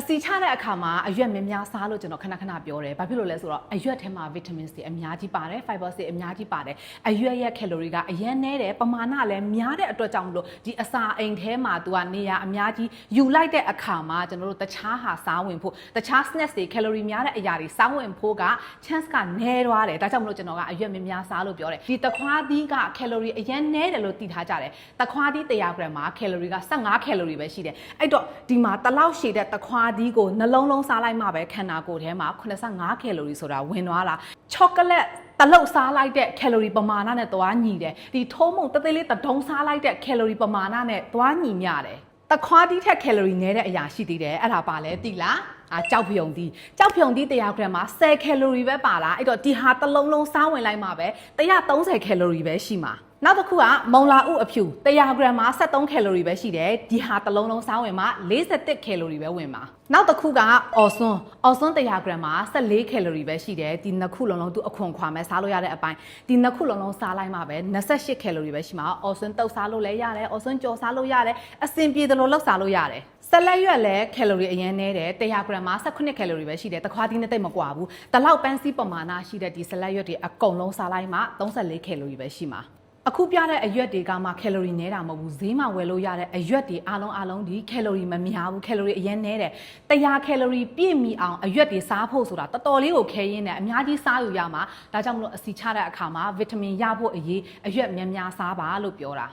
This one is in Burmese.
အစီချတဲ့အခါမှာအရွက်များများစားလို့ကျွန်တော်ခဏပြောတယ်။ဘာဖြစ်လို့လဲဆိုတော့အရွက်ထဲမှာ vitamins တွေအများကြီးပါတယ် fiber တွေအများကြီးပါတယ်။အရွက်ရဲ့ calorie ကအရင်နည်းတယ်ပမာဏလည်းများတဲ့အတွက်ကြောင့်မလို့ဒီအစာအိမ်ထဲမှာသူကနေရာအများကြီးယူလိုက်တဲ့အခါမှာကျွန်တော်တို့တခြားဟာစားဝင်ဖို့တခြား snacks တွေ calorie များတဲ့အရာတွေစားဝင်ဖို့က chance ကနည်းသွားတယ်။ဒါကြောင့်မလို့ကျွန်တော်ကအရွက်များများစားလို့ပြောတယ်။ဒီတခွားသီးက calorie အရင်နည်းတယ်လို့သိထားကြတယ်။တခွားသီး100 gram မှာ calorie က15 calorie ပဲရှိတယ်။အဲ့တော့ဒီမှာတလောက်ရှည်တဲ့တခွားသီးကိုနှလုံးလုံးစားလိုက်မှပဲခန္ဓာကိုယ်ထဲမှာ85 calorie ဆိုတာဝင်သွားတာချောကလက်တလုံးစားလိုက်တဲ့ calorie ပမာဏနဲ့သွားညီတယ်ဒီထိုးမုံတသေးလေးတဒုံစားလိုက်တဲ့ calorie ပမာဏနဲ့သွားညီမျှတယ်တခွားသီးထက် calorie နည်းတဲ့အရာရှိသေးတယ်အဲ့ဒါပါလဲသိလားကြောက်ဖြုံသီး100 gram မှာ10 calorie ပဲပါလားအဲ့တော့ဒီဟာတလုံးလုံးစားဝင်လိုက်မှပဲ130 calorie ပဲရှိမှာနောက်တစ်ခုကမုံလာဥအဖြူ100 gram မှာ73 calorie ပဲရှိတယ်ဒီဟာတလုံးလုံးစားဝင်မှာ41 calorie ပဲဝင်မှာနောက်တစ်ခုကအော်စွန်း100 gram မှာ14 calorie ပဲရှိတယ်ဒီနှစ်ခုလုံးလုံးသူအခွန်ခွာမဲ့စားလို့ရတဲ့အပိုင်းဒီနှစ်ခုလုံးလုံးစားလိုက်မှပဲ28 calorie ပဲရှိမှာအော်စွန်းတုပ်စားလို့လည်းရတယ်အော်စွန်းကြော်စားလို့ရတယ်အစင်ပြေတယ်လို့လောက်စားလို့ရတယ်ဆက်လက်ရွက်လည်း calorie အရင်နည်းတယ်100 gram မှာ18 calorie ပဲရှိတယ်တခွားသီးနဲ့တိတ်မကွာဘူးတလောက်ပန်းစီးပမာဏရှိတဲ့ဒီဆက်လက်ရွက်တွေအကုန်လုံးစားလိုက်မှ34 calorie ပဲရှိမှာအခုပြတဲ့အရွက်တွေကမှ calorie နည်းတာမဟုတ်ဘူးဈေးမှာဝယ်လို့ရတဲ့အရွက်တွေအားလုံးဒီ calorie မများဘူး calorie အရင်နည်းတယ်100 calorie ပြည့်မီအောင်အရွက်တွေစားဖို့ဆိုတာတော်တော်လေးကိုခဲရင်းနဲ့အများကြီးစားယူရမှာဒါကြောင့်မလို့အစီချတဲ့အခါမှာ vitamin ရဖို့အရေးအရွက်များများစားပါလို့ပြောတာ